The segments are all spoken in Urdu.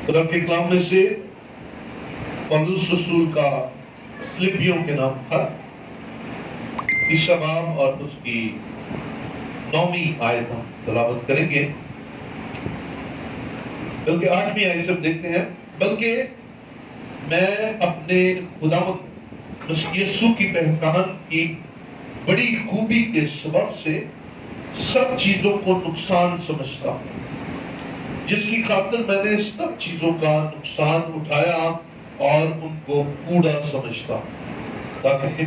خدا کے کلام میں سے پولس رسول کا فلپیوں کے نام خط 3 باب اور اس کی 9ویں آیت ہم تلاوت کریں گے، بلکہ 8ویں آیت سے ہم دیکھتے ہیں۔ بلکہ میں اپنے خداوند مسیح یسوع کی پہچان کی بڑی خوبی کے سبب سے سب چیزوں کو نقصان سمجھتا ہوں، جس کی خاطر میں نے سب چیزوں کا نقصان اٹھایا اور ان کو کوڑا سمجھتا ہوں، تاکہ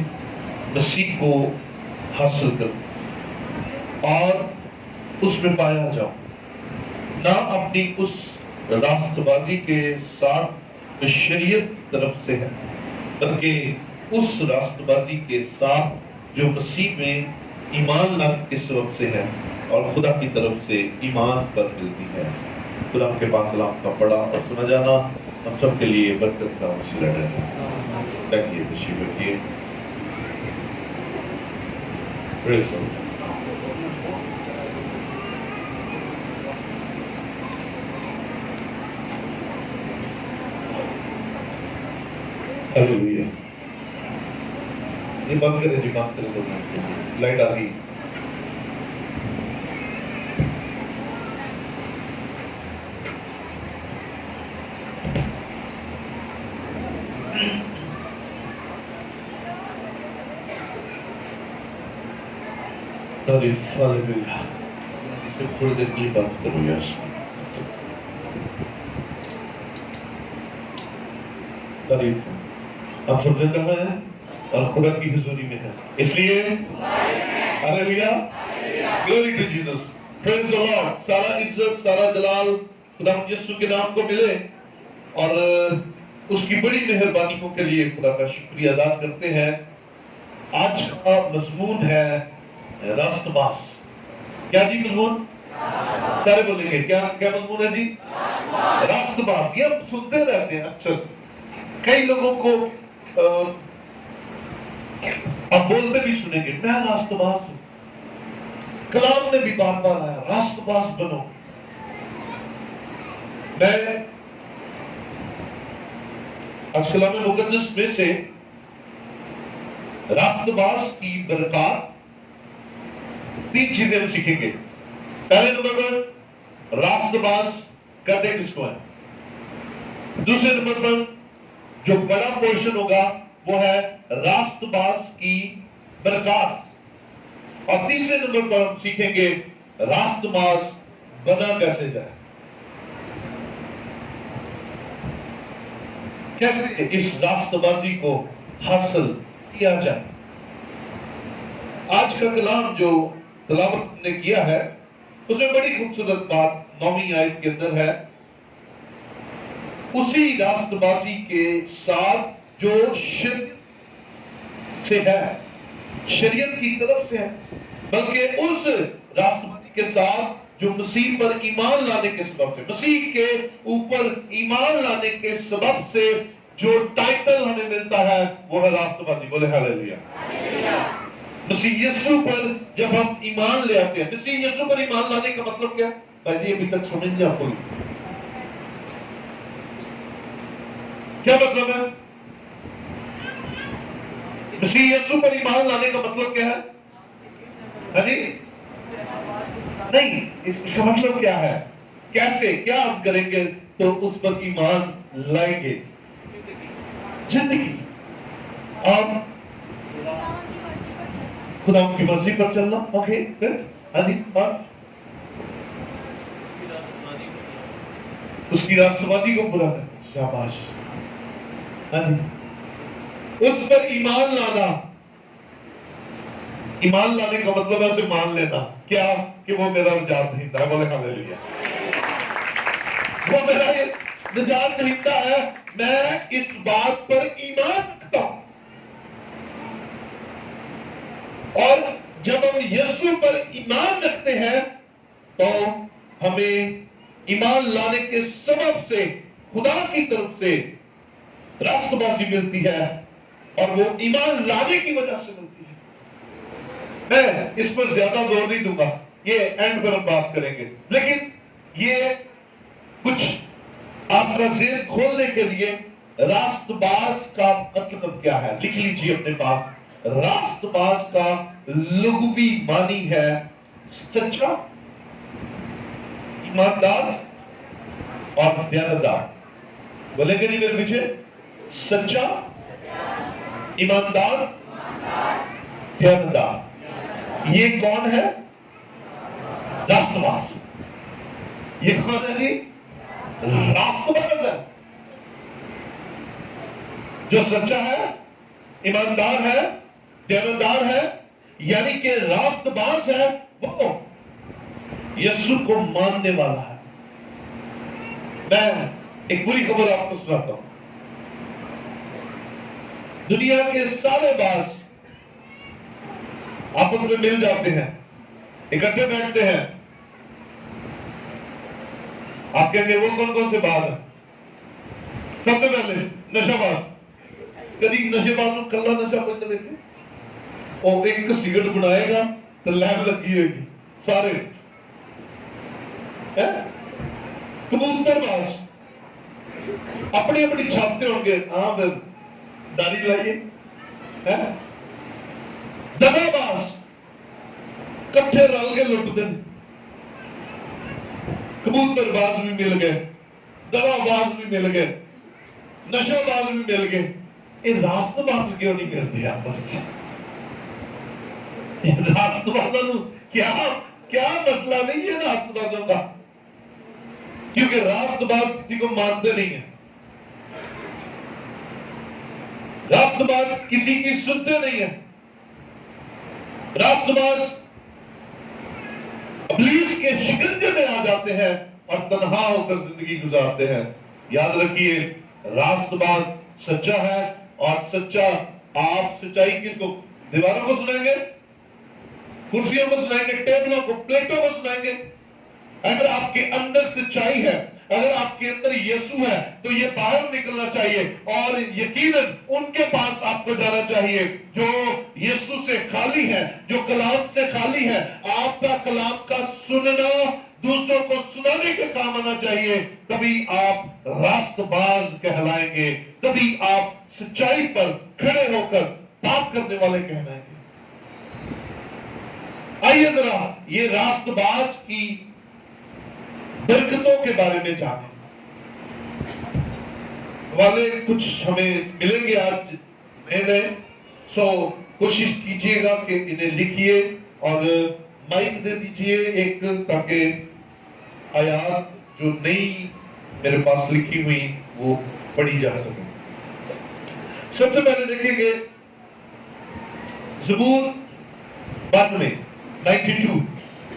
مسیح کو حاصل کروں اور اس میں پایا جاؤں، نہ اپنی اس راست بازی کے ساتھ شریعت طرف سے ہے، بلکہ اس راست بازی کے ساتھ جو مسیح میں ایمان لانے کے سبب سے ہے اور خدا کی طرف سے ایمان پر ملتی ہے۔ خدا کے پاک کلام کا پڑھا اور سنا جانا ہم سب کے لیے برکت کا وسیلہ رہے۔ بیٹھیے، تشریف رکھیے۔ Praise the Lord۔ ہلیلویا۔ یہ بند کریں جی، بند کریں، لائٹ آ گئی۔ تعریف، ہلیلویا۔ اسے تھوڑی دیر کے لیے بند کرو یار۔ تعریف، ہم سب زندہ ہیں اور خدا کی حضوری میں ہیں، اس لیے hallelujah, glory to Jesus, praise the Lord. سارا عزت، سارا جلال خدا یسوع کے نام کو ملے، اور اس کی بڑی مہربانیوں کے لیے خدا کا شکریہ ادا کرتے ہیں۔ آج کا مضمون ہے راست باز۔ کیا جی مضمون؟ سارے بولیں گے، کیا مضمون ہے جی؟ راست باز۔ یہ ہم سنتے رہتے ہیں اکثر، کئی لوگوں کو آپ بولتے بھی سنیں گے، میں راست باز ہوں۔ کلام میں بھی بار بار آیا، راست باز بنو۔ میں آج کلام مقدس میں سے راست باز کی برکات 3 چیزیں ہم سیکھیں گے۔ پہلے نمبر پر راست باز کرتے کس کو ہے؟ دوسرے نمبر پر جو بڑا پورشن ہوگا وہ ہے راست باز کی برکات، اور تیسرے نمبر پر ہم سیکھیں گے راست باز بنا کیسے جائے، کیسے اس راست بازی کو حاصل کیا جائے۔ آج کا کلام جو تلاوت نے کیا ہے اس میں بڑی خوبصورت بات 9ویں آیت کے اندر ہے، اسی راست بازی کے ساتھ جو شریعت سے ہے، شریعت کی طرف سے ہے، بلکہ اس راست بازی کے ساتھ جو مسیح پر ایمان لانے کے سبب سے، مسیح کے اوپر ایمان لانے کے سبب سے جو ٹائٹل ہمیں ملتا ہے وہ ہے راست بازی۔ بولے ہلیلویا۔ مسیح یسوع پر جب ہم ایمان لے آتے ہیں، مسیح یسوع پر ایمان لانے کا مطلب کیا ہے؟ بھائی جی ابھی تک سمجھ نہیں آپ کو کیا مطلب ہے؟ مسیح یسوع پر ایمان لانے کا مطلب کیا ہے؟ ہاں جی نہیں، اس کا مطلب کیا ہے؟ کیسے، کیا ہم کریں گے تو اس پر ایمان لائیں گے؟ زندگی اور خدا کی مرضی پر چلنا۔ اوکے، ہاں جی، اور اس کی راست بازی کو پورا کرنا۔ شاباش، ہاں جی، اس پر ایمان لانا۔ ایمان لانے کا مطلب ہے اسے مان لینا، کیا کہ وہ میرا نجات دہندہ ہے۔ بولے ہلیلویا۔ وہ میرا نجات دہندہ ہے، میں اس بات پر ایمان رکھتا ہوں، اور جب ہم یسوع پر ایمان رکھتے ہیں تو ہمیں ایمان لانے کے سبب سے خدا کی طرف سے راست بازی ملتی ہے، اور وہ ایمان لانے کی وجہ سے ملتی ہے۔ میں اس پر زیادہ زور نہیں دوں گا، یہ اینڈ پر ہم بات کریں گے، لیکن یہ کچھ آپ آپ کا ذہن کھولنے کے لیے راست باز کا مطلب کیا ہے لکھ لیجیے اپنے پاس. راست باز کا لغوی معنی ہے سچا, ایماندار اور دیانتدار. بولے کہ نہیں میرے پیچھے؟ سچا, ایماندار, دیانتدار. یہ کون ہے؟ راست باز. یہ کون ہے جی؟ راست باز ہے. جو سچا ہے, ایماندار ہے, دیانتدار ہے, یعنی کہ راست باز ہے, وہ یسوع کو ماننے والا ہے. میں ایک بری خبر آپ کو سناتا ہوں. دنیا کے سارے باز آپس میں مل جاتے ہیں, اکٹھے بیٹھتے ہیں. آپ کہیں گے وہ کون کون سے باز ہیں؟ سب سے پہلے نشہ باز. کدی نشے باز کو کلا نشہ کرتے دیکھے؟ اور ایک سگرٹ بنائے گا تو لیب لگی ہوگی سارے. کبوتر باز اپنی اپنی چھاپتے ہوں گے, ہاں پھر داڑھی لائیے. دگا باز کٹھے رل کے لٹتے ہیں. کبوتر باز بھی مل گئے, دگا باز بھی مل گئے, نشہ باز بھی مل گئے. یہ راست باز کیوں نہیں کرتے آپس میں؟ یہ راست بازوں کیا مسئلہ نہیں ہے راست بازوں کا؟ کیونکہ راست باز کسی کو مانتے نہیں ہیں. راست باز کسی کی سنتے نہیں ہیں. راست باز ابلیس کے شکنجے میں آ جاتے ہیں اور تنہا ہو کر زندگی گزارتے ہیں. یاد رکھیے, راست باز سچا ہے, اور سچا آپ سچائی کس کو؟ دیواروں کو سنائیں گے, کرسیوں کو سنائیں گے, ٹیبلوں کو, پلیٹوں کو سنائیں گے. اگر آپ کے اندر سچائی ہے, اگر آپ کے اندر یسوع ہے, تو یہ باہر نکلنا چاہیے, اور یقیناً ان کے پاس آپ کو جانا چاہیے جو یسوع سے خالی ہے, جو کلام سے خالی ہے. آپ کا کلام کا سننا دوسروں کو سنانے کے کام آنا چاہیے. تبھی آپ راست باز کہلائیں گے, تبھی آپ سچائی پر کھڑے ہو کر بات کرنے والے کہلائیں گے. آئیے ذرا یہ راست باز کی برکتوں کے بارے میں جانیں. والے کچھ ہمیں ملیں گے آج نئے, سو کوشش کیجئے گا کہ انہیں لکھیے اور مائک دے دیجئے ایک, تاکہ آیات جو نئی میرے پاس لکھی ہوئی وہ پڑھی جا سکے. سب سے پہلے دیکھیں گے زبور 92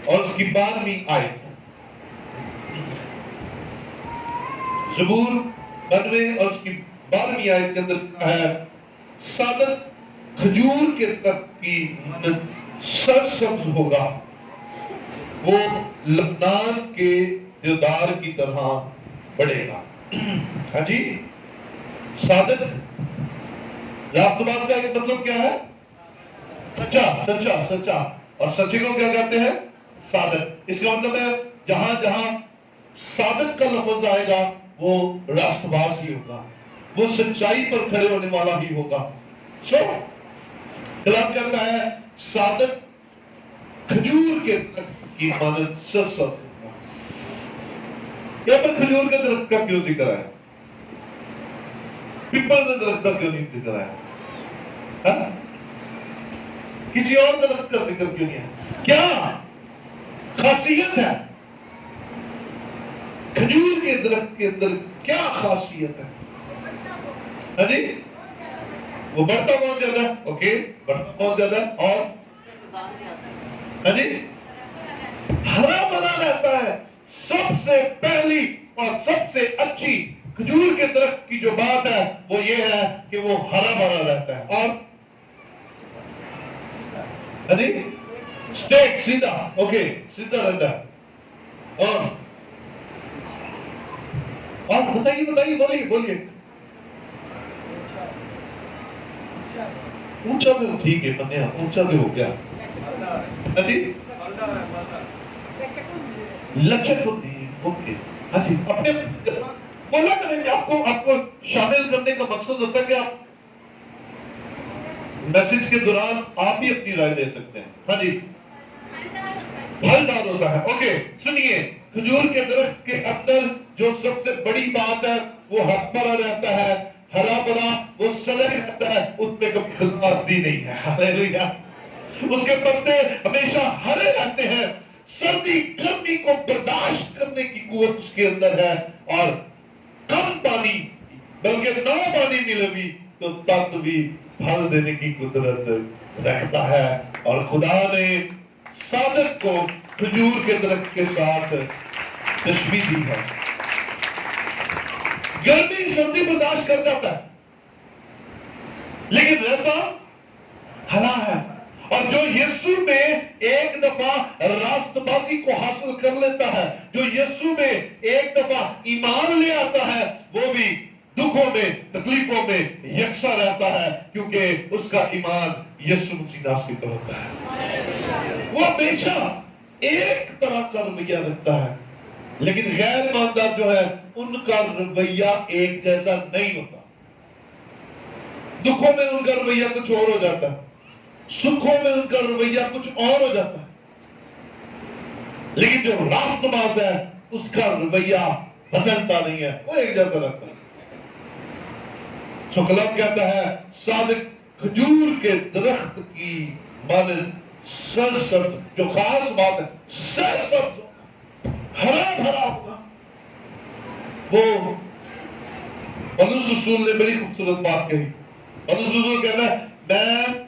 اور اس کی 12ویں آیت. زبور 92 اور اس کی 12ویں آیت کے اندر ہے, صادق کھجور کے درخت کی مانند سرسبز ہوگا, وہ لبنان کے دیودار کی طرح بڑھے گا. ہاں جی, صادق راست باز کا ایک مطلب کیا ہے؟ سچا, سچا, سچا. اور سچے کو کیا کہتے ہیں؟ صادق. اس کا مطلب ہے جہاں جہاں صادق کا لفظ آئے گا وہ راست باز ہی ہوگا, وہ سچائی پر کھڑے ہونے والا ہی ہوگا. سو کلام کہتا ہے صادق کھجور کے درخت کی مانند سرسبز ہوگا. یہاں پر کھجور کے درخت کا کیوں ذکر ہے؟ پیپل کے درخت کا کیوں نہیں ذکر ہے؟ کسی اور درخت کا ذکر کیوں نہیں ہے؟ کیا خاصیت ہے کھجور کے درخت کے اندر؟ کیا خاصیت ہے؟ ہاں جی, وہ بڑھتا بہت زیادہ ہے. اوکے, بڑھتا بہت زیادہ ہے, اور ہاں جی ہرا بھرا رہتا ہے. سب سے پہلی اور سب سے اچھی کھجور کے درخت کی جو بات ہے وہ یہ ہے کہ وہ ہرا بھرا رہتا ہے, اور اسٹیٹ سیدھا, اوکے سیدھا رہتا ہے. اور بتائیے بولیے. اونچا بھی ٹھیک ہے, بنیا اونچا بھی ہو گیا. لچک ہوتی ہے. اوکے, ہاں جی, اپنے بولا کریں کہ آپ کو شامل کرنے کا مقصد ہوتا ہے کہ آپ میسج کے دوران آپ بھی اپنی رائے دے سکتے ہیں. ہاں جی. پھلدار ہوتا ہے. اوکے سنیے, کھجور کے درخت کے اندر جو سب سے بڑی بات ہے وہ ہر بھرا رہتا ہے, ہرا بھرا, وہ سڑے رہتا ہے, اس پہ کبھی خزاں آتی نہیں ہے. ہاللیلویا. اس کے پتے ہمیشہ ہرے رہتے ہیں, سردی گرمی کو برداشت کرنے کی قوت اس کے اندر ہے, اور کم پانی بلکہ نہ پانی ملے بھی تو تت بھی پھل دینے کی قدرت رکھتا ہے. اور خدا نے صادق کو کھجور کے درخت کے ساتھ تشبیہ دی ہے. گرمی سردی برداشت کر جاتا ہے لیکن رہتا ہرا ہے. اور جو یسوع میں ایک دفعہ راست بازی کو حاصل کر لیتا ہے, جو یسوع میں ایک دفعہ ایمان لے آتا ہے, وہ بھی دکھوں میں تکلیفوں میں یکساں رہتا ہے, کیونکہ اس کا ایمان یسوع مسیح ناصری پر ہوتا ہے. وہ ہمیشہ ایک طرح کا رویہ رکھتا ہے, لیکن غیر ایماندار جو ہے ان کا رویہ ایک جیسا نہیں ہوتا. دکھوں میں ان کا رویہ کچھ اور ہو جاتا ہے, سکھوں میں ان کا رویہ کچھ اور ہو جاتا ہے, لیکن جو راست باز ہے اس کا رویہ بدلتا نہیں ہے, وہ ایک جیسا رہتا ہے. سو کلام کہتا ہے صادق کھجور کے درخت کی مانند سرسبز, جو خاص بات ہے سرسبز ہرا بھرا ہوگا. وہ پولس رسول نے بڑی خوبصورت بات کہی. پولس رسول کہتا ہے میں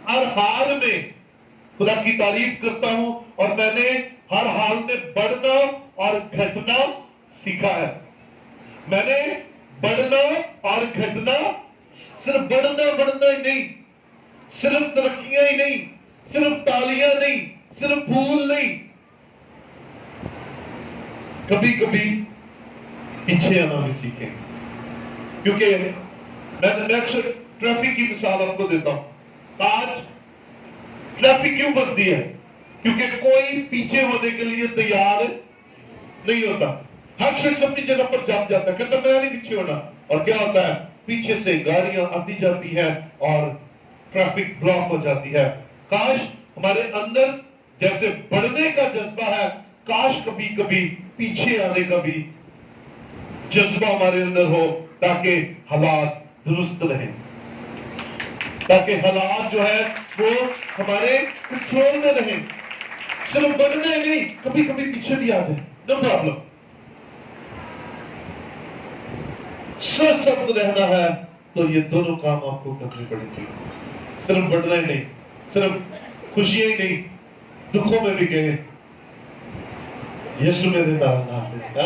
ہر حال میں خدا کی تعریف کرتا ہوں, اور میں نے ہر حال میں بڑھنا اور گھٹنا سیکھا ہے. میں نے بڑھنا اور گھٹنا, صرف بڑھنا ہی نہیں, صرف ترقیاں ہی نہیں, صرف تالیاں نہیں, صرف پھول نہیں, کبھی کبھی پیچھے آنا بھی سیکھیں. کیونکہ میں اکثر ٹریفک کی مثال آپ کو دیتا ہوں. آج ٹریفک کیوں بستی ہے؟ کیونکہ کوئی پیچھے ہونے کے لیے تیار نہیں ہوتا. ہر شخص اپنی جگہ پر جم جاتا ہے, کہتا میں نہیں پیچھے ہونا, اور کیا ہوتا ہے پیچھے سے گاڑیاں آتی جاتی ہیں اور ٹریفک بلاک ہو جاتی ہے. کاش ہمارے اندر جیسے بڑھنے کا جذبہ ہے, کاش کبھی کبھی پیچھے آنے کا بھی جذبہ ہمارے اندر ہو, تاکہ حالات درست رہیں, تاکہ حالات جو ہے وہ ہمارے کنٹرول میں رہیں. صرف بڑھنے نہیں, کبھی کبھی پیچھے بھی آ جائیں, نو پرابلم. سرسبز رہنا ہے تو یہ دونوں کام آپ کو کرنے پڑیں گے. صرف بڑھنا ہی نہیں, صرف خوشیاں ہی نہیں, دکھوں میں بھی گئے یسوع میرے نام ہے.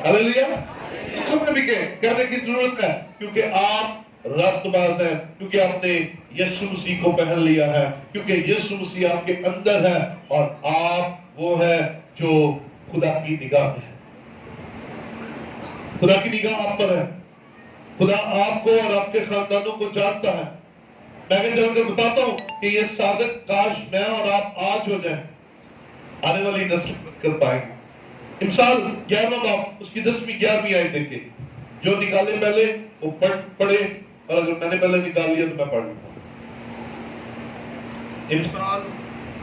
ہاللیلویا. دکھوں میں بھی گئے کرنے کی ضرورت ہے, کیونکہ آپ راست باز ہیں, کیونکہ آپ نے یسوع مسیح کو پہن لیا ہے, کیونکہ یسوع مسیح آپ کے اندر ہے, اور آپ وہ ہے جو خدا کی نگاہ میں ہے. خدا کی نگاہ آپ پر ہے. خدا آپ کو اور آپ کے خاندانوں کو جانتا ہے. میں چل کر بتاتا ہوں کہ یہ صادق کاش میں اور آپ آج ہو جائیں, آنے والی نسل کر پائیں گے. مثال 11واں باب اس کی 10ویں 11ویں آیت دیکھیں. جو نکالے پہلے وہ پڑھے, اور اگر میں نے پہلے نکال لیا تو میں پڑھ لوں. مثال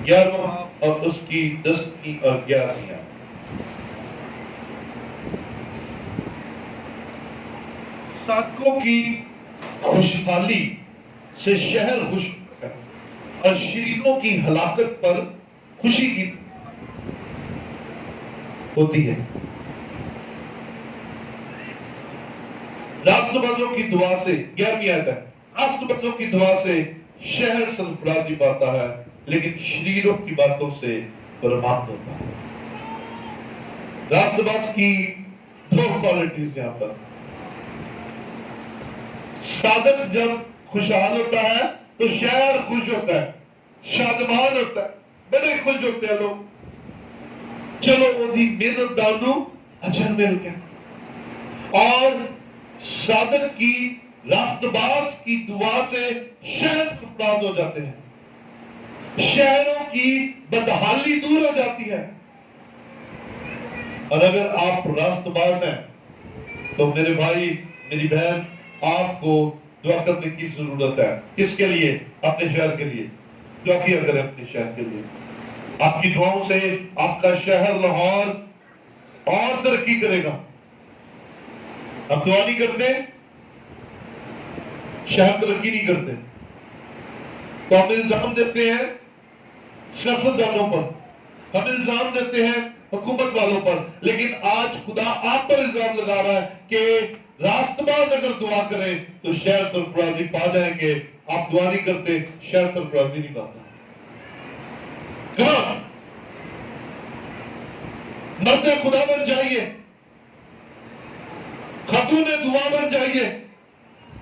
11واں باب اور اس کی 10ویں اور 11ویں آیت. صادقوں کی خوشحالی سے شہر خوش ہے, اور شریروں کی ہلاکت پر خوشی کی ہوتی ہے. راست بازوں کی دعا سے 11ویں آیت ہے, راست بازوں کی دعا سے شہر سرفرازی پاتا ہے, لیکن شریروں کی باتوں سے برباد ہوتا ہے. راست باز کی دو کوالٹیز یہاں پر. صادق جب خوشحال ہوتا ہے تو شہر خوش ہوتا ہے, شادمان ہوتا ہے, بڑے خوش ہوتے ہیں لوگ. چلو وہ دی محنت دانو اجر مل گیا. اور صادق کی راست باز کی دعا سے شہر سرفراز ہو جاتے ہیں, شہروں کی بدحالی دور ہو جاتی ہے. اور اگر آپ راست باز ہیں تو میرے بھائی میری بہن آپ کو دعا کرنے کی ضرورت ہے. کس کے لیے؟ اپنے شہر کے لیے. دعا کیا کریں اپنے شہر کے لیے. آپ کی دعاؤں سے آپ کا شہر لاہور اور ترقی کرے گا. ہم دعا نہیں کرتے، شہر ترقی نہیں کرتے، تو ہم الزام دیتے ہیں سیاستدانوں پر، ہم الزام دیتے ہیں حکومت والوں پر. لیکن آج خدا آپ پر الزام لگا رہا ہے کہ راست باز اگر دعا کریں تو شہر سرفرازی پا جائیں گے. آپ دعا نہیں کرتے، شہر سرفرازی نہیں پاتا. کہاں مرد خدا بن جائیے، خاتون دعا بن جائیے،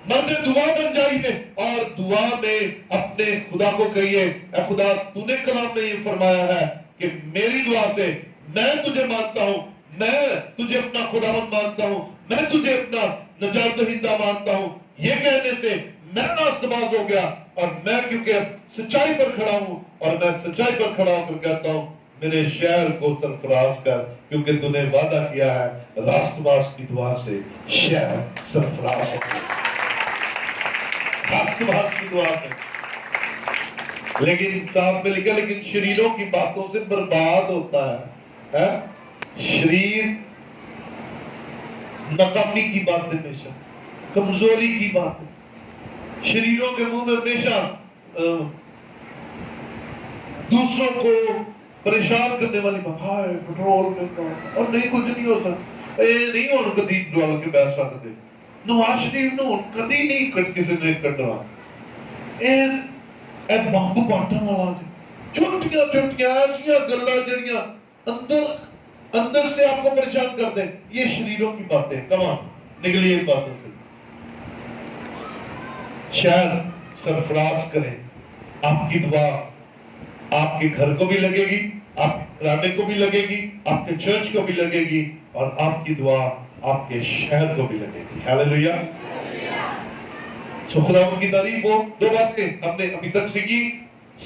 مرد دعا بن جائیے، اور دعا میں اپنے خدا کو کہیے اے خدا تو نے کلام میں یہ فرمایا ہے کہ میری دعا سے میں تجھے مانتا ہوں، میں تجھے اپنا خداوند مانتا ہوں، میں تجھے اپنا نجات دہندہ مانتا ہوں. یہ کہنے سے میں راست باز ہو گیا، اور میں کیونکہ سچائی پر کھڑا ہوں، اور میں سچائی پر کھڑا ہو کر کہتا ہوں میرے شہر کو سرفراز کر، کیونکہ تو نے وعدہ کیا ہے راست باز کی دعا سے شہر سرفراز ہوگا. راست باز کی دعا سے. لیکن صاحب میں لکھا لیکن شریروں کی باتوں سے برباد ہوتا ہے. شریر ناکامی کی باتیں، ہمیشہ کمزوری کی باتیں، شریروں کے منہ میں ہمیشہ دوسروں کو پریشان کرنے والی بات. ہائے پٹرول میں اور نہیں کچھ نہیں ہوتا، اے نہیں ہو کدی ڈال کے بیٹھ سکتے. نواز شریف نو کدی نہیں کسی نے کٹنا. اے بمب بانٹن والا چھوٹیاں چھوٹیاں ایسیاں گلاں جڑیاں اندر سے آپ کو پریشان کر دیں. یہ شریروں کی باتیں. کمان نکلیے ان باتوں سے. شہر سرفراز کریں. آپ کی دعا آپ کے گھر کو بھی لگے گی، آپ کے گھرانے کو بھی لگے گی، آپ کے چرچ کو بھی لگے گی، اور آپ کی دعا آپ کے شہر کو بھی لگے گی. ہاللیلویہ. خدا کی تعریف ہو. دو باتیں ہم نے ابھی تک سیکھی.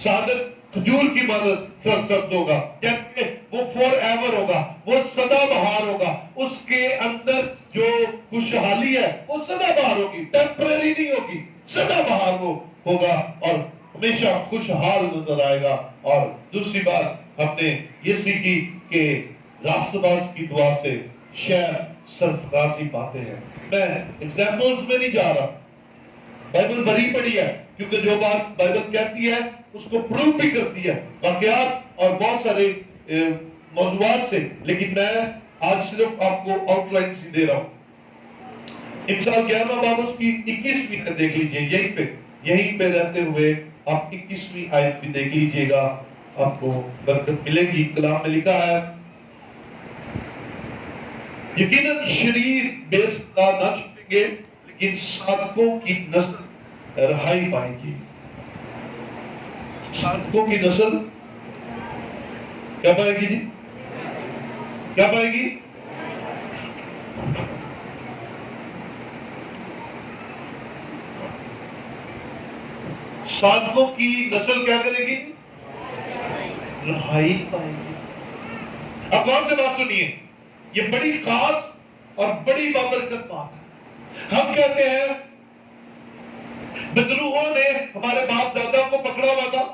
صادق کھجور کی مدد سرسبز ہوگا، کہتے وہ فور ایور ہوگا، وہ سدا بہار ہوگا. اس کے اندر جو خوشحالی ہے وہ سدا بہار ہوگی، ٹیمپریری نہیں ہوگی، سدا بہار وہ ہوگا اور ہمیشہ خوشحال نظر آئے گا. اور دوسری بات ہم نے یہ سیکھی کہ راست باز کی دعا سے شہر سرفرازی پاتے ہیں. میں ایگزامپلز میں نہیں جا رہا، بائبل بھری پڑی ہے، کیونکہ جو بات بائبل کہتی ہے اس کو پروو بھی کرتی ہے واقعات اور بہت سارے موضوعات سے. لیکن میں آج صرف آپ کو آؤٹ لائن سی دے رہا ہوں. امثال 11واں باب اس کی 21ویں میں دیکھ لیجئے. یہیں پہ رہتے ہوئے آپ 21ویں آیت بھی دیکھ لیجئے گا، آپ کو برکت ملے گی. کلام میں لکھا ہے یقیناً شریر بے سزا نہ چھوٹیں گے، لیکن صادقوں کی نسل رہائی پائے گی. صادقوں کی نسل کیا پائے گی جی؟ کیا پائے گی؟ صادقوں کی نسل کیا کرے گی؟ رہائی پائے گی. اب غور سے بات سنیے، یہ بڑی خاص اور بڑی بابرکت بات ہے. ہم کہتے ہیں بدروہوں نے ہمارے باپ دادا کو پکڑا ہوا تھا،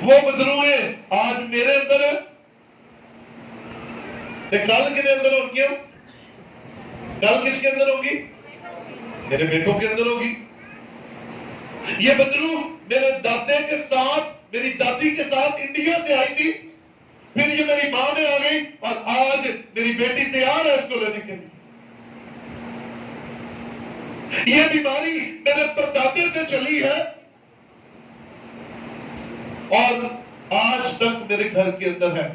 وہ بدروہیں آج میرے اندر ہے. کل کس کے اندر ہوگی؟ کل کس کے اندر ہوگی؟ میرے بیٹوں کے اندر ہوگی. یہ بدروہ میرے دادے کے ساتھ، میری دادی کے ساتھ انڈیا سے آئی تھی، پھر یہ میری ماں میں آ گئی، اور آج میری بیٹی تیار ہے اس کو لینے کے لیے. یہ بیماری میرے پردادے سے چلی ہے اور آج تک میرے گھر کے اندر ہے.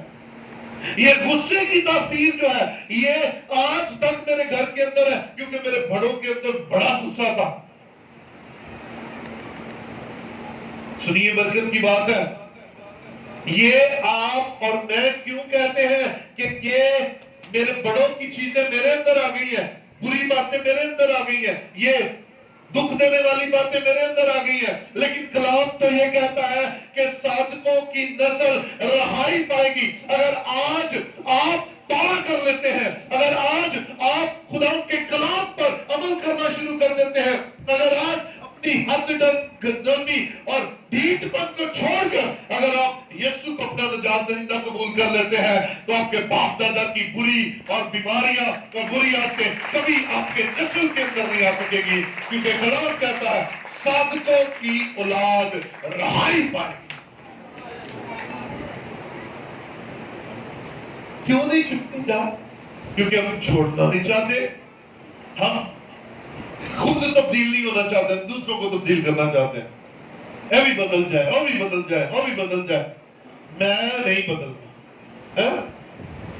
یہ غصے کی تاثیر جو ہے یہ آج تک میرے گھر کے اندر ہے، کیونکہ میرے بڑوں کے اندر بڑا غصہ تھا. سنیے برکت کی بات ہے. یہ آپ اور میں کیوں کہتے ہیں کہ یہ میرے بڑوں کی چیزیں میرے اندر آ گئی ہیں، بری باتیں میرے اندر آ گئی ہیں، یہ دکھ دینے والی باتیں میرے اندر آ گئی ہیں. لیکن کلام تو یہ کہتا ہے کہ صادقوں کی نسل رہائی پائے گی. اگر آج آپ توبہ کر لیتے ہیں، اگر آج آپ خدا کے کلام پر عمل کرنا شروع کر دیتے ہیں، اگر آج اپنی حد گردنی اور ڈھیٹ پن کو چھوڑ کر اگر آپ یسوع کو اپنا نجات دہندہ قبول کر لیتے ہیں تو آپ کے باپ دادا کی بری اور بیماریاں اور بری عادتیں کبھی آپ کے نسل کے اندر نہیں آ سکے گی، کیونکہ کلام کہتا ہے صادقوں کی اولاد رہائی پائے گی۔ کیوں نہیں چھٹتی جان؟ کیونکہ ہم چھوڑنا نہیں چاہتے، ہم خود تبدیل نہیں ہونا چاہتے، دوسروں کو تبدیل کرنا چاہتے ہیں۔ اے بھی بدل جائے، او بھی بدل جائے، او بھی بدل جائے، میں نہیں بدلنا،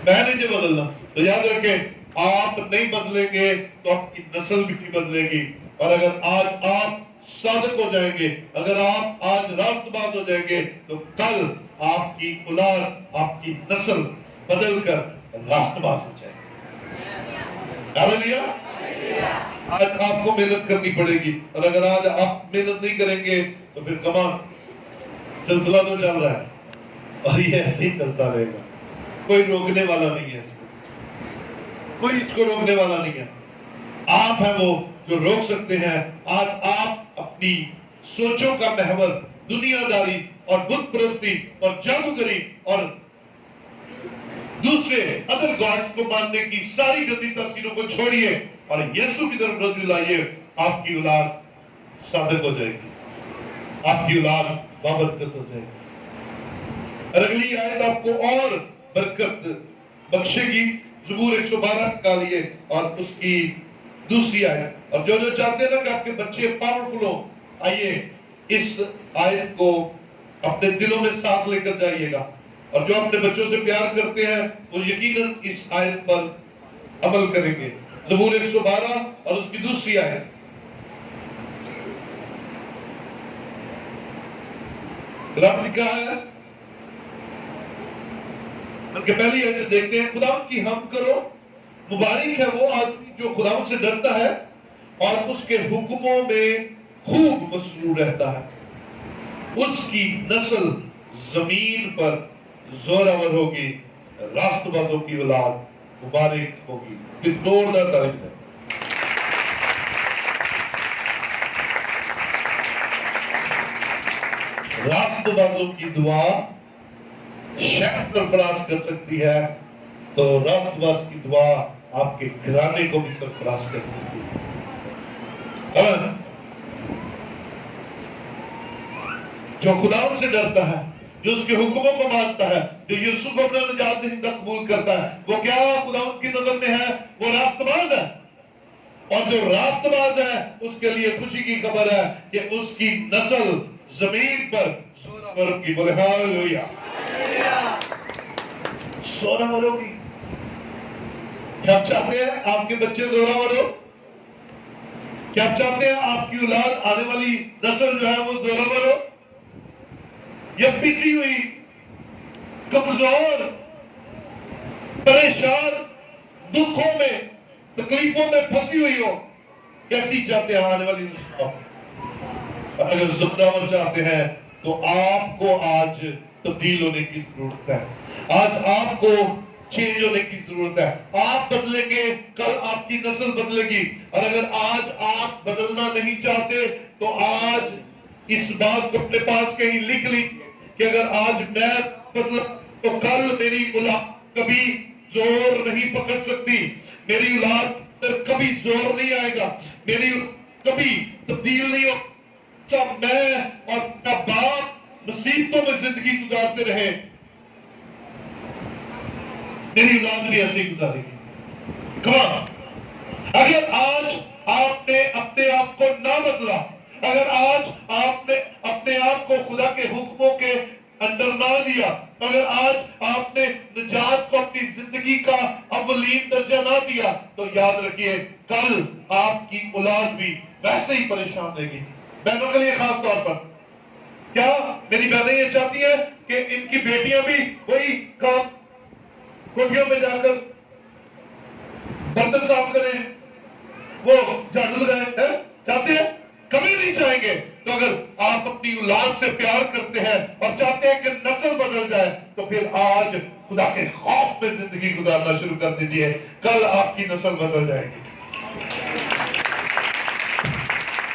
میں نہیں جو بدلنا۔ تو یاد رکھیں، آپ نہیں بدلیں گے تو آپ کی نسل بھی نہیں بدلے گی۔ اور اگر آج آپ صادق ہو جائیں گے، اگر آپ آج راست باز ہو جائیں گے، تو کل آپ کی اولاد، آپ کی نسل بدل کر راست باز ہو جائے گی۔ ہاللیلویہ۔ آج آپ کو محنت کرنی پڑے گی، اور اگر آج آپ محنت نہیں کریں گے تو پھر کمان سلسلہ تو چل رہا ہے اور یہ ایسے ہی چلتا رہے گا، کوئی روکنے والا نہیں ہے اس کو، کوئی اس کو روکنے والا نہیں ہے۔ آپ ہیں وہ جو روک سکتے ہیں۔ آج آپ اپنی سوچوں کا محور دنیا داری اور بت پرستی اور جادوگری اور دوسرے ادر گاڈز کو ماننے کی ساری گندی تاثیروں کو چھوڑیے اور یسوع کی طرف رجوع لائیے۔ آپ کی اولاد صادق ہو جائے گی، آپ کی اولاد بابرکت ہو جائے گی، اور اگلی آیت آپ کو اور برکت بخشے گی۔ زبور 112 نکالیے اور اس کی دوسری آیت، اور جو چاہتے ہیں نا کہ آپ کے بچے پاورفل ہوں، آئیے اس آیت کو اپنے دلوں میں ساتھ لے کر جائیے گا، اور جو اپنے بچوں سے پیار کرتے ہیں وہ یقیناً اس آیت پر عمل کریں گے۔ زبور 112 اور اس کی دوسری آیت۔ رب لکھا ہے، بلکہ پہلی آیت سے دیکھتے ہیں، خدا کی حمد کرو، مبارک ہے وہ آدمی جو خدا سے ڈرتا ہے اور اس کے حکموں میں خوب مسرور رہتا ہے، اس کی نسل زمین پر زوراور ہوگی، راست بازوں کی اولاد مبارک ہوگی۔ پھر زوردار تعریف ہے۔ راست بازوں کی دعا شہر سرفراز کر سکتی ہے، تو راست باز کی دعا آپ کے گھرانے کو بھی سرفراز کر سکتی ہے۔ جو خدا سے ڈرتا ہے، جو اس کے حکموں کو مانتا ہے، جو یسوع کو اپنا نجات دہندہ قبول کرتا ہے، وہ کیا خدا کی نظر میں ہے؟ وہ راست باز ہے۔ اور جو راست باز ہے اس کے لیے خوشی کی خبر ہے کہ اس کی نسل زمین پر زوراور ہوگی۔ بولے ہاللیلویہ، زوراور ہوگی۔ کیا آپ چاہتے ہیں آپ کے بچے زوراور ہو؟ کیا آپ چاہتے ہیں آپ کی اولاد، آنے والی نسل جو ہے وہ زوراور ہو؟ یا پسی ہوئی، کمزور، پریشان، دکھوں میں، تکلیفوں میں پھنسی ہوئی ہو؟ کیسی چاہتے ہیں آنے والی نسل؟ اگر زوراور چاہتے ہیں تو آپ کو آج تبدیل ہونے کی ضرورت ہے، آج آپ کو چینج ہونے کی ضرورت ہے۔ آپ بدلیں گے، کل آپ کی نسل بدلے گی، اور اگر آج آپ بدلنا نہیں چاہتے تو آج اس بات کو اپنے پاس کہیں لکھ لیجیے کہ اگر آج میں بدلا تو کل میری اولاد کبھی زور نہیں پکڑ سکتی، میری اولاد پر کبھی زور نہیں آئے گا، میری کبھی تبدیل نہیں ہو۔ سب میں اور اپنا باپ مصیبتوں میں زندگی گزارتے رہے، میری اولاد بھی ایسے ہی گزارے گی۔ کمان، اگر آج آپ نے اپنے آپ کو نہ بدلا، اگر آج آپ نے اپنے آپ کو خدا کے حکموں کے اندر نہ دیا، اگر آج آپ نے نجات کو اپنی زندگی کا اولین درجہ نہ دیا، تو یاد رکھیے کل آپ کی اولاد بھی ویسے ہی پریشان رہے گی۔ بہنوں کے لیے خاص طور پر، کیا میری بہنیں یہ چاہتی ہیں کہ ان کی بیٹیاں بھی وہی کام کوٹھیوں میں جا کر برتن صاف کریں، وہ جھاڑو لگائیں؟ چاہتے ہیں؟ کبھی نہیں چاہیں گے۔ تو اگر آپ اپنی اولاد سے پیار کرتے ہیں اور چاہتے ہیں کہ نسل بدل جائے، تو پھر آج خدا کے خوف میں زندگی گزارنا شروع کر دیجئے، کل آپ کی نسل بدل جائے گی،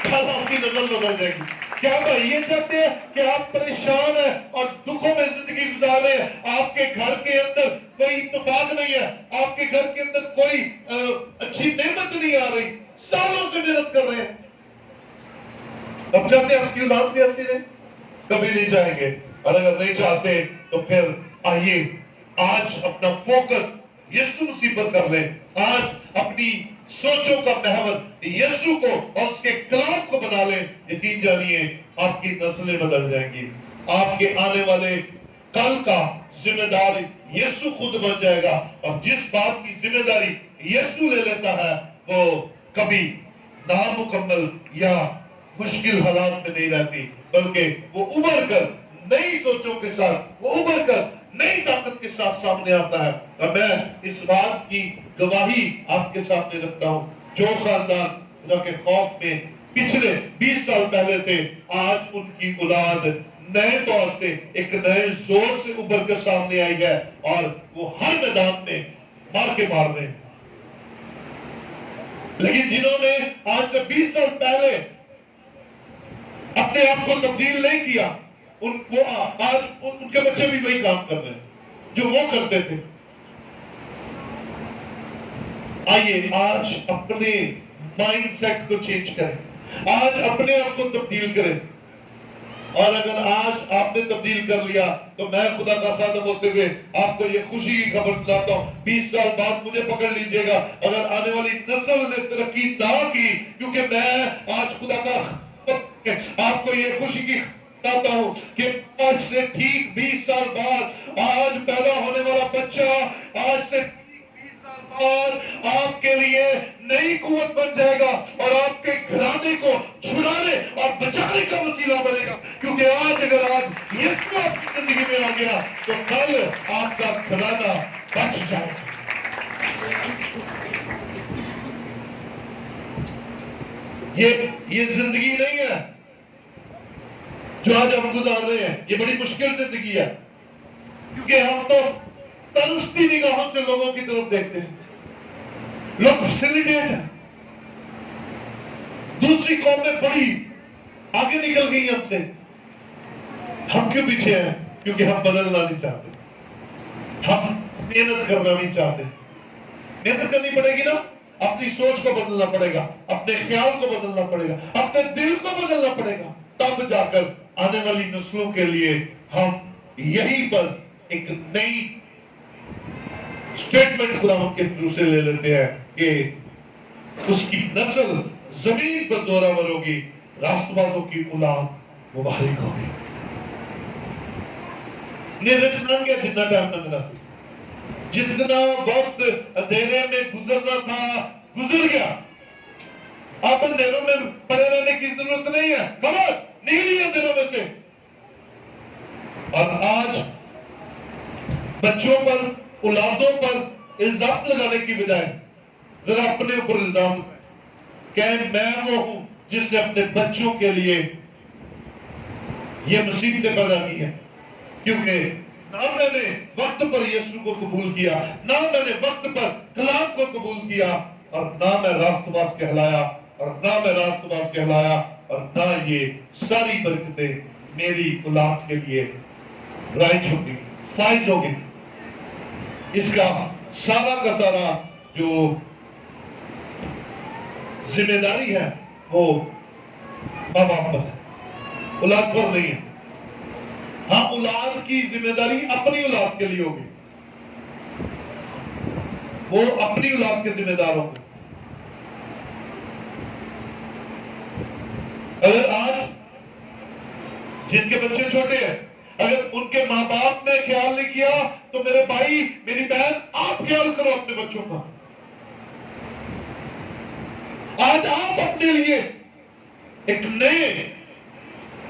کل آپ کی نسل بدل جائے گی۔ کیا بھائی یہ چاہتے ہیں کہ آپ پریشان ہیں اور دکھوں میں زندگی گزار رہے ہیں، آپ کے گھر کے اندر کوئی اتفاق نہیں ہے، آپ کے گھر کے اندر کوئی اچھی نعمت نہیں آ رہی، سالوں سے محنت کر رہے ہیں، اب چاہتے ہیں آپ کی اولاد بھی ایسی رہے؟ کبھی نہیں چاہیں گے۔ اور اگر نہیں چاہتے تو پھر آئیے آج اپنا فوکس یسوع مسیح پر کر لیں، آج اپنی سوچوں کا محور یسوع کو اور اس کے کلام کو بنا لیں، یقین جانیے آپ کی نسلیں بدل جائیں گی، آپ کے آنے والے کل کا ذمہ دار یسوع خود بن جائے گا، اور جس بات کی ذمہ داری یسوع لے لیتا ہے وہ کبھی نامکمل یا مشکل حالات میں نہیں رہتی، بلکہ وہ ابھر کر نئی سوچوں کے ساتھ، وہ ابھر کر نئی طاقت کے ساتھ سامنے آتا ہے۔ اور میں اس بات کی گواہی آپ کے سامنے رکھتا ہوں، جو خاندان خدا کے خوف میں پچھلے 20 سال پہلے تھے، آج ان کی اولاد نئے طور سے ایک نئے زور سے ابھر کر سامنے آئی ہے، اور وہ ہر میدان میں مار کے مار رہے ہیں۔ لیکن جنہوں نے آج سے 20 سال پہلے اپنے آپ کو تبدیل نہیں کیا، آج ان کے بچے بھی وہی کام کر رہے ہیں جو وہ کرتے تھے۔ آئیے آج اپنے مائنڈ سیٹ کو چینج کریں، آج اپنے آپ کو تبدیل کریں، اور اگر آج آپ نے تبدیل کر لیا تو میں خدا کا خادم ہوتے ہوئے آپ کو یہ خوشی کی خبر سناتا ہوں، 20 سال بعد مجھے پکڑ لیجئے گا اگر آنے والی نسل نے ترقی نہ کی، کیونکہ میں آج خدا کا آپ کو یہ خوشی کی بتاتا ہوں کہ آج سے ٹھیک 20 سال بعد آج پیدا ہونے والا بچہ آج سے ٹھیک 20 سال بعد آپ کے لیے نئی قوت بن جائے گا، اور آپ کے گھرانے کو چھڑانے اور بچانے کا وسیلہ بنے گا، کیونکہ آج اگر آج یسوع آپ کی زندگی میں آ گیا تو کل آپ کا گھرانہ بچ جائے گا۔ یہ زندگی نہیں ہے جو آج ہم گزار رہے ہیں، یہ بڑی مشکل زندگی ہے، کیونکہ ہم تو ترستی نگاہوں سے لوگوں کی طرف دیکھتے ہیں، لوگ فیسیلیٹیٹ ہیں، دوسری قومیں بڑی آگے نکل گئی ہم سے، ہم کیوں پیچھے ہیں؟ کیونکہ ہم بدلنا نہیں چاہتے، ہم محنت کرنا نہیں چاہتے۔ محنت کرنی پڑے گی نا، اپنی سوچ کو بدلنا پڑے گا، اپنے خیال کو بدلنا پڑے گا، اپنے دل کو بدلنا پڑے گا، تب جا کر آنے والی نسلوں کے لیے ہم یہیں پر ایک نئی سٹیٹمنٹ خدا کے تھرو سے لے لیتے ہیں کہ اس کی نسل زمین پر زوراور ہوگی، راست بازوں کی اولاد مبارک ہوگی۔ نیرج نہ گیا جتنا ٹائم نہ ملا سی، جتنا وقت اندھیرے میں گزرنا تھا گزر گیا، آپ اندھیروں میں پڑے رہنے کی ضرورت نہیں ہے، خبر نکلیے اندھیروں میں سے، اور آج بچوں پر اولادوں پر الزام لگانے کی بجائے ذرا اپنے اوپر الزام کہ میں وہ ہوں جس نے اپنے بچوں کے لیے یہ مصیبتیں پیدا کی ہیں، کیونکہ نہ میں نے وقت پر یسوع کو قبول کیا، نہ میں نے وقت پر کلام کو قبول کیا، اور نہ میں راست باز کہلایا، اور نہ میں راست باز کہلایا، اور نہ یہ ساری برکتیں میری اولاد کے لیے رائج ہوگی، فائز ہوگی۔ اس کا سارا جو ذمہ داری ہے وہ ماں باپ پر ہے، اولاد پر نہیں ہے۔ ہاں اولاد کی ذمہ داری اپنی اولاد کے لیے ہوگی، وہ اپنی اولاد کے ذمہ دار ہوں گے۔ اگر آج جن کے بچے چھوٹے ہیں اگر ان کے ماں باپ نے خیال نہیں کیا تو میرے بھائی میری بہن آپ خیال کرو اپنے بچوں کا۔ آج آپ اپنے لیے ایک نئے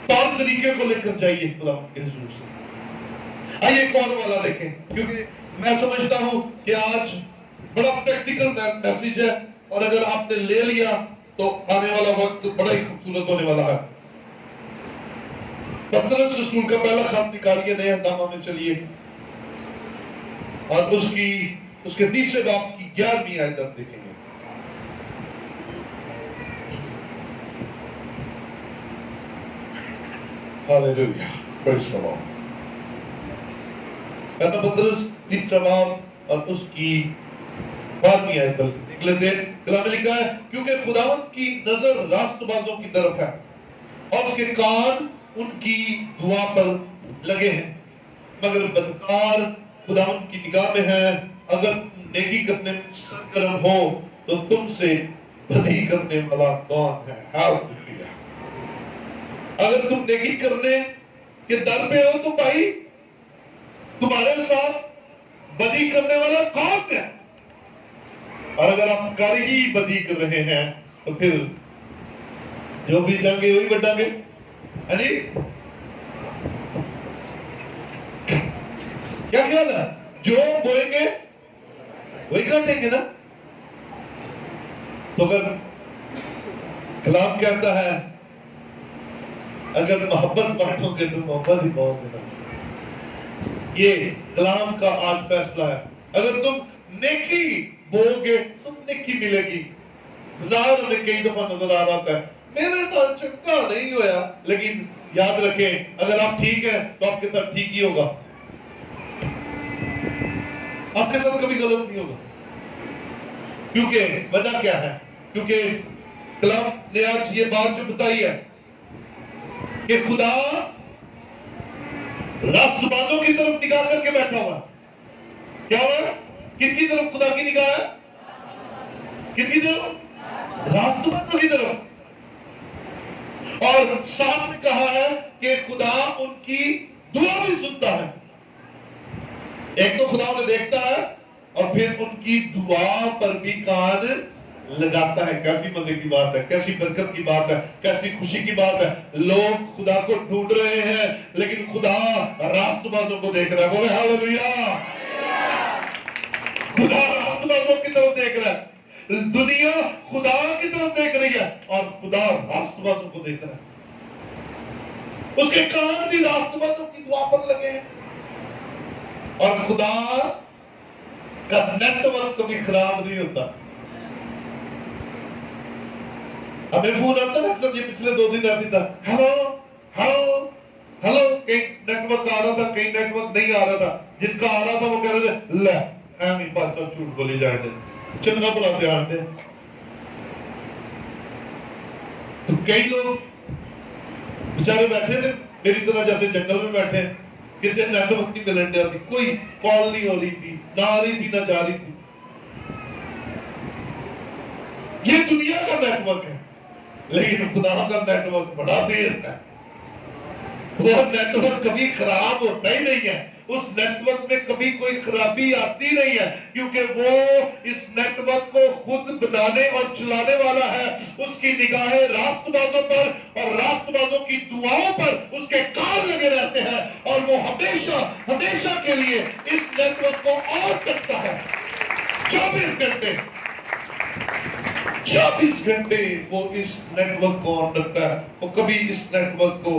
طور طریقے کو لے کر جائیے خدا کے حضور سے۔ آئیے ایک اور والا دیکھیں، کیونکہ میں سمجھتا ہوں کہ آج بڑا پریکٹیکل میسج ہے، اور اگر آپ نے لے لیا تو آنے والا وقت بڑا ہی خوبصورت ہونے والا ہے۔ پترس رسول کا پہلا خط نکالیے، نئے اہدامہ میں چلیے، اور اس کے تیسرے باب کی 11ویں آیت آپ دیکھیں گے. ہاللیلویہ، پریز دی لارڈ. پہلا پترس تیسرا باب اور اس کی 12ویں آیت دیکھ لیتے ہیں. کلام میں لکھا ہے کیونکہ خداوند کی نظر راست بازوں کی طرف ہے اور اس کے کان ان کی دعا پر لگے ہیں، مگر بدکار خداوند کی نگاہ میں ہے. اگر تم نیکی کرنے میں سرگرم ہو تو تم سے بدی کرنے والا کون ہے؟ ہاللیلویہ. اگر تم نیکی کرنے کے در پہ ہو تو بھائی تمہارے ساتھ بدی کرنے والا کون ہے؟ اور اگر آپ کر ہی بدی کر رہے ہیں تو پھر جو بھی جائیں گے وہی بٹیں گے. کیا خیال ہے؟ جو بوئیں گے وہی کاٹیں گے نا. تو اگر کلام کہتا ہے اگر محبت بانٹو گے تو محبت ہی پاؤ گے. یہ کلام کا آج فیصلہ ہے. اگر تم نیکی بو گے تم نیکی ملے گی. ظاہر ہمیں کئی دفعہ نظر آ رہا ہے میرے نال چنگا نہیں ہویا، لیکن یاد رکھیں اگر آپ ٹھیک ہیں تو آپ کے ساتھ ٹھیک ہی ہوگا، آپ کے ساتھ کبھی غلط نہیں ہوگا. کیونکہ وجہ کیا ہے؟ کیونکہ کلام نے آج یہ بات جو بتائی ہے کہ خدا راست بازوں کی طرف نگاہ کر کے بیٹھا ہوا. کیا ہوا؟ کن کی طرف خدا کی نگاہ ہے؟ کن کی طرف؟ راست بازوں کی طرف. اور ساتھ میں کہا ہے کہ خدا ان کی دعا بھی سنتا ہے. ایک تو خدا انہیں دیکھتا ہے اور پھر ان کی دعا پر بھی کان لگاتا ہے. کیسی مزے کی بات ہے، کیسی برکت کی بات ہے، کیسی خوشی کی بات ہے. لوگ خدا کو ڈھونڈ رہے ہیں لیکن خدا راست بازوں کو دیکھ رہا ہے. بولے ہاللیلویہ. خدا راست بازوں کی طرف دیکھ رہا ہے. دنیا خدا کی طرف دیکھ رہی ہے اور خدا راست بازوں کو دیکھ رہا ہے. اس کے کان بھی راست بازوں کی دعا پر لگے ہیں. اور خدا کا نیٹ ورک کبھی خراب نہیں ہوتا. ہمیں فون آتا ہے اکثر، یہ پچھلے 2 دن ایسی تھا، ہیلو ہیلو ہیلو. کہیں نیٹ ورک آ رہا تھا، کہیں نیٹ ورک نہیں آ رہا تھا. جن کا آ رہا تھا وہ کہہ رہے تھے لے ایمی بادشاہ جھوٹ بولی جائے تھے، چنگا بلا دھیان دے. تو کئی لوگ بیچارے بیٹھے تھے میری طرح جیسے جنگل میں بیٹھے ہیں، کسی نیٹ ورک نہیں ملنے جاتی، کوئی کال نہیں ہو رہی تھی، نہ آ رہی تھی نہ جا رہی تھی. یہ دنیا کا نیٹ ورک ہے لیکن خدا کا نیٹ ورک بڑا تیز ہے. وہ نیٹ ورک کبھی خراب ہوتا ہی نہیں ہے. اس نیٹ ورک میں کبھی کوئی خرابی آتی نہیں ہے کیونکہ وہ اس نیٹ ورک کو خود بنانے اور چلانے والا ہے. اس کی نگاہیں راست بازوں پر اور راست بازوں کی دعاؤں پر اس کے کان لگے رہتے ہیں اور وہ ہمیشہ ہمیشہ کے لیے اس نیٹ ورک کو آن کرتا ہے. 24 گھنٹے وہ اس نیٹ ورک کو آن رکھتا ہے. وہ کبھی اس نیٹ ورک کو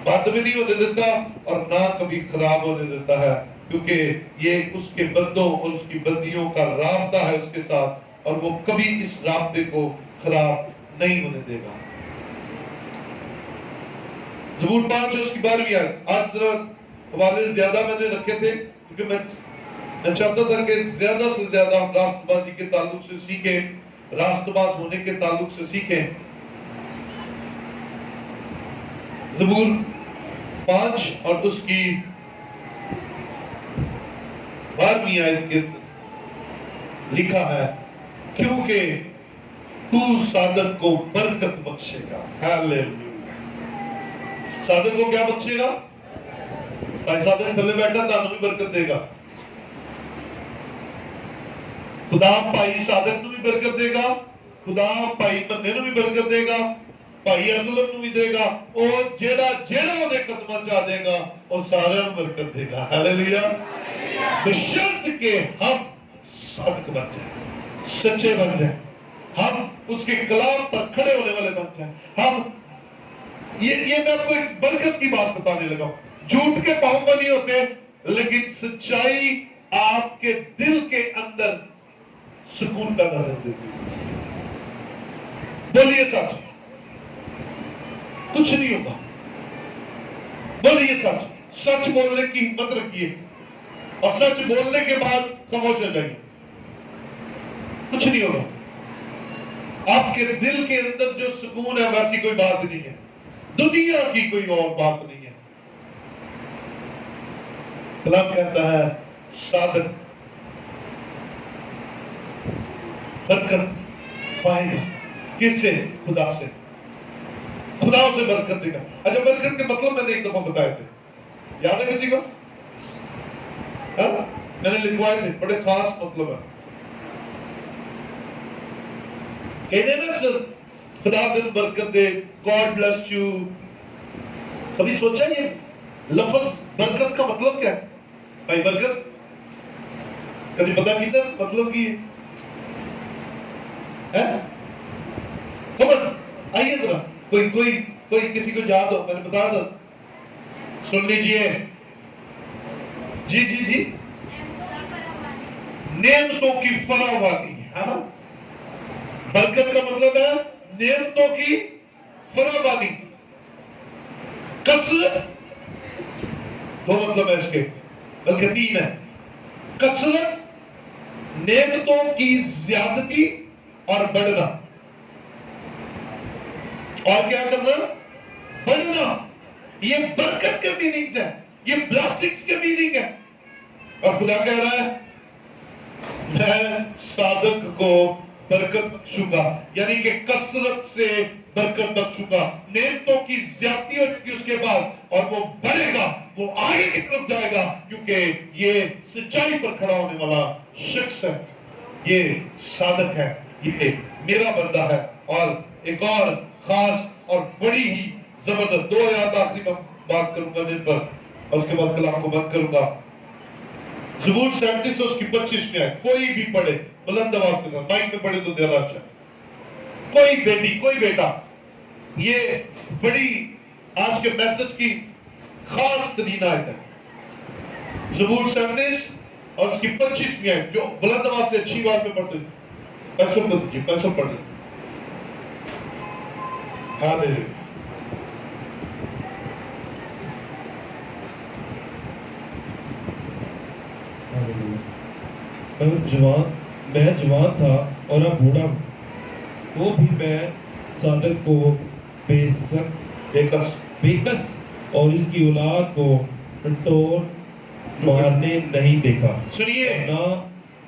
بند بھی نہیں ہونے دیتا اور نہ کبھی خراب ہونے دیتا ہے کیونکہ یہ اس کے بندوں اور اس کی بندیوں کا رابطہ ہے اس کے ساتھ اور وہ کبھی اس رابطے کو خراب نہیں ہونے دے گا. زبور 5 اس کی 12ویں آیت. آج ذرا حوالے زیادہ میں نے رکھے تھے کیونکہ میں چاہتا تھا کہ زیادہ سے زیادہ ہم راست بازی کے تعلق سے سیکھیں، راست باز ہونے کے تعلق سے سیکھیں. زبور 5 اور اس کی 12ویں آیت کے لکھا ہے کیونکہ تو صادق کو برکت بخشے گا. ہاللیلویہ. صادق کو کیا بخشے گا؟ بھائی صادق تھلے بیٹھا تھا بھی برکت دے گا. خدا بھائی صادق نو بھی برکت دے گا، خدا بھائی بندے نو بھی برکت دے گا، بھائی اسلم نو بھی دے گا. اور جیڑا انہیں قدمہ چاہ دے گا اور سارے برکت دے گا. ہاللیلویہ. بشرط کہ ہم صادق بن جائیں، سچے بن جائیں، ہم اس کے کلام پر کھڑے ہونے والے بن جائیں. ہم یہ میں آپ کو ایک برکت کی بات بتانے لگا ہوں. جھوٹ کے پاؤں نہیں ہوتے لیکن سچائی آپ کے دل کے اندر سکون پیدا کر دیتی ہے. بولیے سچ. کچھ نہیں ہوگا. بولیے سچ. سچ بولنے کی ہمت رکھیے اور سچ بولنے کے بعد خاموش ہو جائیے. کچھ نہیں ہوگا. آپ کے دل کے اندر جو سکون ہے ویسی کوئی بات نہیں ہے. دنیا کی کوئی اور بات نہیں ہے. کلام کہتا ہے صادق برکت پائے گا. کس سے؟ خدا سے. خدا اسے برکت دے گا. اچھا برکت کے مطلب میں نے ایک دفعہ بتائے تھے, یاد ہے کسی کو؟ میں نے لکھوائے تھے, بڑے خاص مطلب ہے. کہنے میں اکثر خدا دل برکت دے, God bless you. کبھی سوچا یہ لفظ برکت کا مطلب کیا ہے؟ بھائی برکت کبھی پتا کیتا مطلب کی ہے؟ خبر آئیے ذرا, کوئی کسی کو یاد ہو, میں نے بتا دو, سن لیجئے. جی نعمتوں کی فراوانی. ہاں برکت کا مطلب ہے نعمتوں کی فراوانی. کثرت دو مطلب ہے اس کے, بلکہ تین ہے. کثرت, نعمتوں کی زیادتی اور بڑھنا. اور کیا کرنا؟ بڑھنا. یہ برکت کے میننگز ہے, یہ بلیسنگز کے میننگ ہے. اور خدا کہہ رہا ہے میں صادق کو برکت بخشوں گا, یعنی کہ کثرت سے برکت بخشوں گا. نعمتوں کی زیادتی ہوگی اس کے بعد, اور وہ بڑھے گا, وہ آگے کی طرف جائے گا, کیونکہ یہ سچائی پر کھڑا ہونے والا شخص ہے. یہ صادق ہے, یہ میرا بندہ ہے. اور ایک اور خاص اور بڑی ہی زبردست دو آیات آخری میں بات کروں گا جن پر, اور اس کے بعد کلام کو بند کروں گا. زبور 37 اس کی 25 میں ہے. کوئی بھی پڑھے بلند آواز کے ساتھ, مائک میں پڑھے تو زیادہ اچھا. کوئی بیٹی کوئی بیٹا, یہ بڑی آج کے میسج کی خاص ترین آیت ہے. زبور 37 اور اس کی 25 میں ہے. جو بلند آواز سے اچھی بات میں پڑھ سکتے پنسل کو دیجیے, پنسل پڑھ لیں. ہاللیلویا. میں جوان تھا اور اب بوڑھا ہوں, تو بھی میں صادق کو بےکس اور اس کی اولاد کو ٹٹور مارنے نہیں دیکھا. سنیے نہ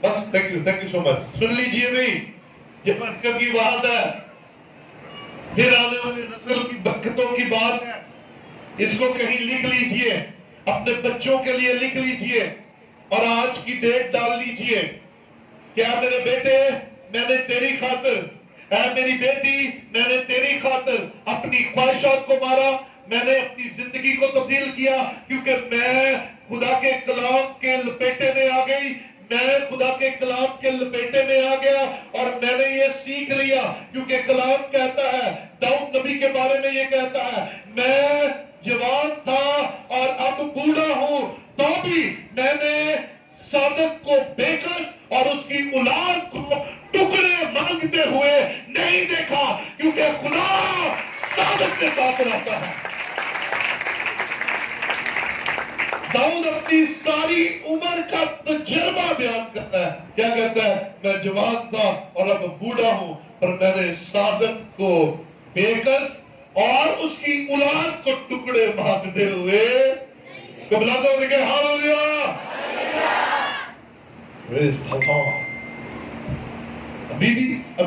بس, تھینک یو سو مچ. سن لیجئے بھائی, یہ برکت کی بات ہے, پھر آنے والی نسل کی برکتوں کی بات ہے. اس کو کہیں لکھ لیجئے, اپنے بچوں کے لیے لکھ لیجئے, اور آج کی ڈیٹ ڈال لیجئے. کیا میرے بیٹے میں نے تیری خاطر, اے میری بیٹی میں نے تیری خاطر اپنی خواہشات کو مارا, میں نے اپنی زندگی کو تبدیل کیا, کیونکہ میں خدا کے کلام کے لپیٹے میں آ گئی. میں خدا کے کلام کے لپیٹے میں آ گیا, اور میں نے یہ سیکھ لیا, کیونکہ کلام کہتا ہے, داؤد نبی کے بارے میں یہ کہتا ہے, میں جوان تھا اور اب بوڑھا ہوں, تو بھی میں نے صادق کو بےکس اور اس کی اولاد کو ٹکڑے مانگتے ہوئے نہیں دیکھا, کیونکہ خدا صادق کے ساتھ رہتا ہے. داؤد اپنی ساری عمر کا تجربہ بیان کرتا ہے. کیا کہتا ہے؟ میں جوان تھا اور اب بوڑھا ہوں, پر میں نے صادق کو بےکس اور اس کی اولاد کو ٹکڑے مانگتے ہوئے قبلہ تو دیکھے. ہاللیلویا. ابھی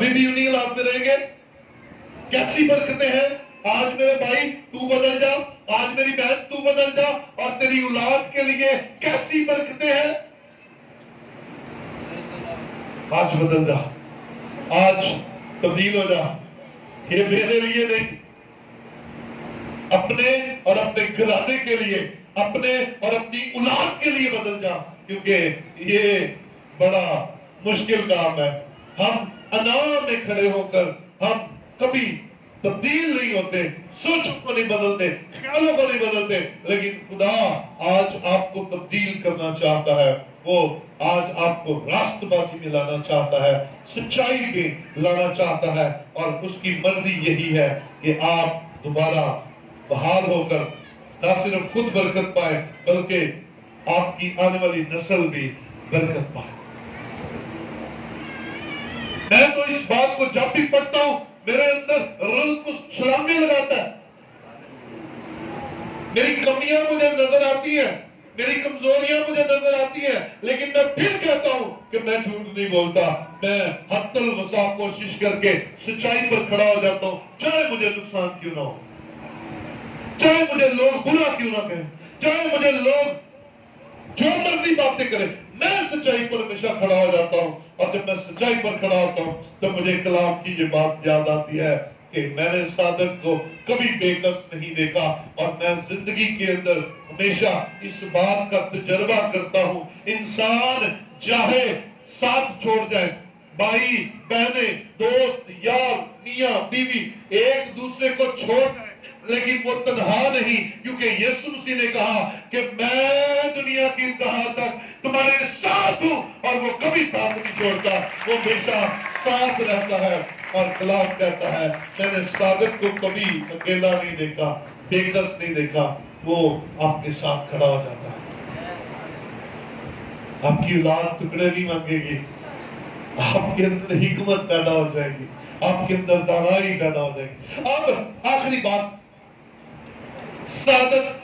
بھی انہی حالات میں رہیں گے. کیسی برکتیں ہیں. آج میرے بھائی تو بدل جا, آج میری بہن تو بدل جا, اور تیری اولاد کے لیے کیسی برکتیں ہیں. آج بدل جا, آج تبدیل ہو جا. یہ میرے لیے نہیں, اپنے اور اپنے گھرانے کے لیے, اپنے اور اپنی اولاد کے لیے بدل جا, کیونکہ یہ بڑا مشکل کام ہے. ہم انا میں کھڑے ہو کر ہم کبھی تبدیل نہیں ہوتے, سوچوں کو نہیں بدلتے, خیالوں کو نہیں بدلتے, لیکن خدا آج آپ کو تبدیل کرنا چاہتا ہے. وہ آج آپ کو راست بازی میں لانا چاہتا ہے, سچائی میں لانا چاہتا ہے, اور اس کی مرضی یہی ہے کہ آپ دوبارہ بحال ہو کر نہ صرف خود برکت پائے بلکہ آپ کی آنے والی نسل بھی برکت پائے. میں تو اس بات کو جب بھی پڑھتا ہوں میرے اندر رل کچھ چھلانگے لگاتا ہے. میری کمیاں مجھے نظر آتی ہیں, میری کمزوریاں مجھے نظر آتی ہیں, لیکن میں پھر کہتا ہوں کہ میں جھوٹ نہیں بولتا. میں حد الوسع کوشش کر کے سچائی پر کھڑا ہو جاتا ہوں, چاہے مجھے نقصان کیوں نہ ہو, چاہے مجھے لوگ برا کیوں نہ کہیں, چاہے مجھے لوگ جو مرضی باتیں کریں, میں سچائی پر ہمیشہ کھڑا ہو جاتا ہوں. اور جب میں سچائی پر کھڑا ہوتا ہوں تو مجھے کلام کی یہ بات یاد آتی ہے کہ میں نے صادق کو کبھی بے کس نہیں دیکھا, اور میں زندگی کے اندر ہمیشہ اس بات کا تجربہ کرتا ہوں, انسان چاہے ساتھ چھوڑ جائے, بھائی بہنیں دوست یار میاں بیوی ایک دوسرے کو چھوڑ جائے, لیکن وہ تنہا نہیں, کیونکہ یسوع مسیح نے کہا کہ میں دنیا کی انتہا تک تمہارے ساتھ ہوں, اور وہ کبھی ساتھ نہیں چھوڑتا, وہ ہمیشہ ساتھ رہتا ہے. اور کلام کہتا ہے میں نے صادق کو کبھی اکیلا نہیں دیکھا, بے کس نہیں دیکھا, وہ آپ کے ساتھ کھڑا ہو جاتا ہے. آپ کی اولاد ٹکڑے نہیں مانگے گی, آپ کے اندر حکمت پیدا ہو جائے گی, آپ کے اندر دانائی پیدا ہو جائے گی. اب آخری بات, صادق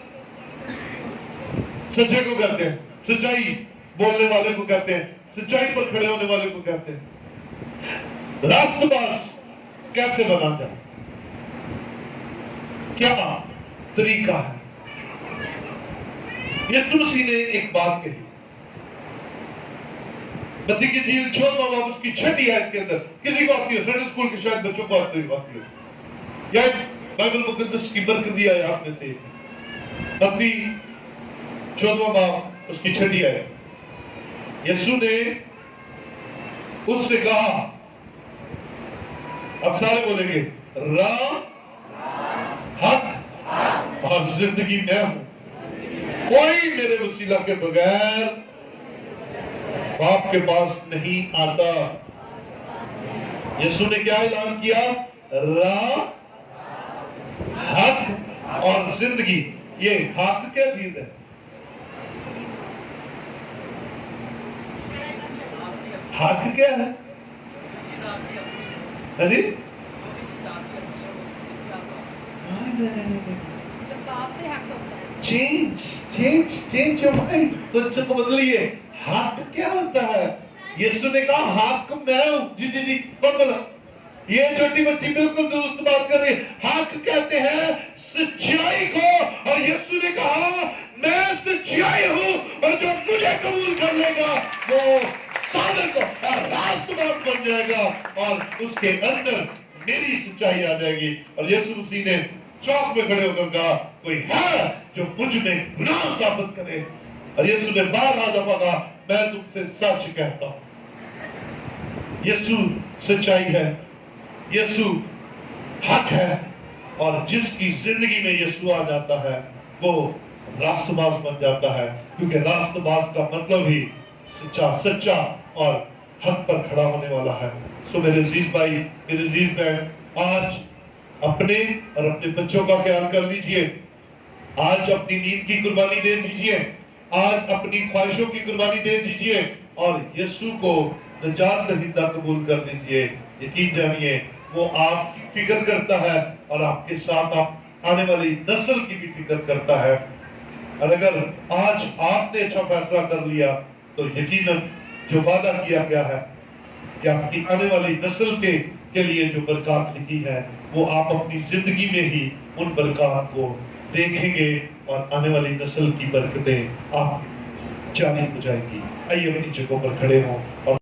سچے کو کہتے ہیں, سچائی بولنے والے کو کہتے ہیں, سچائی پر کھڑے ہونے والے کو کہتے ہیں. راست باز کیسے بنا جائے, کیا طریقہ ہے؟ یسوع مسیح نے ایک بات کہی, متی کی جھیل 14واں باب اس کی 6 آیت کے اندر, کسی کو آتی ہے سنڈے اسکول کے شاید بچوں کو آتی ہے, یا بائبل مقدس کی مرکزی آیات میں سے متی 14واں باب اس کی 6 آیت. یسوع نے اس سے کہا, اب سارے بولیں گے, راہ حق اور زندگی میں ہوں, کوئی میرے وسیلہ کے بغیر باپ کے پاس نہیں آتا. یسوع نے کیا اعلان کیا؟ راہ حق اور زندگی. یہ حق کیا چیز ہے؟ حق کیا ہے؟ جی چینج یور مائنڈ, سوچ کو بدلیے. حق کیا ہوتا ہے؟ یسوع نے کہا حق میں ہوں. جی جی جی بولا, یہ چھوٹی بچی بالکل درست بات کر رہی ہے. حق کہتے ہیں سچائی کو, اور یسوع نے کہا میں سچائی ہوں, اور جو مجھے قبول کر لے گا وہ صادق اور راست باز بن جائے گا, اور اس کے اندر میری سچائی آ جائے گی. اور یسوع مسیح نے چوک میں کھڑے ہو کر کہا کوئی ہے جو مجھ میں گناہ ثابت کرے, اور یسوع نے بارہا دفعہ کہا میں تم سے سچ کہتا ہوں. یسوع سچائی ہے, یسوع حق ہے, اور جس کی زندگی میں یسوع آ جاتا ہے وہ راست باز بن جاتا ہے, کیونکہ راست باز کا مطلب ہی سچا اور حق پر کھڑا ہونے والا ہے. سو میرے عزیز بھائی, میرے عزیز بہن, آج اپنے اور اپنے بچوں کا خیال کر لیجئے, آج اپنی نیند کی قربانی دے دیجئے, آج اپنی خواہشوں کی قربانی دے دیجئے, اور یسوع کو نجات دہندہ قبول کر دیجئے. یقین جانیے وہ آپ کی فکر کرتا ہے, اور آپ کے ساتھ آپ آنے والی نسل کی بھی فکر کرتا ہے. اور اگر آج آپ نے اچھا فیصلہ کر لیا تو یقیناً جو وعدہ کیا گیا ہے کہ آپ کی آنے والی نسل کے لیے جو برکات لکھی ہے وہ آپ اپنی زندگی میں ہی ان برکات کو دیکھیں گے, اور آنے والی نسل کی برکتیں آپ جاری ہو جائیں گی. آئیے اپنی جگہوں پر کھڑے ہوں اور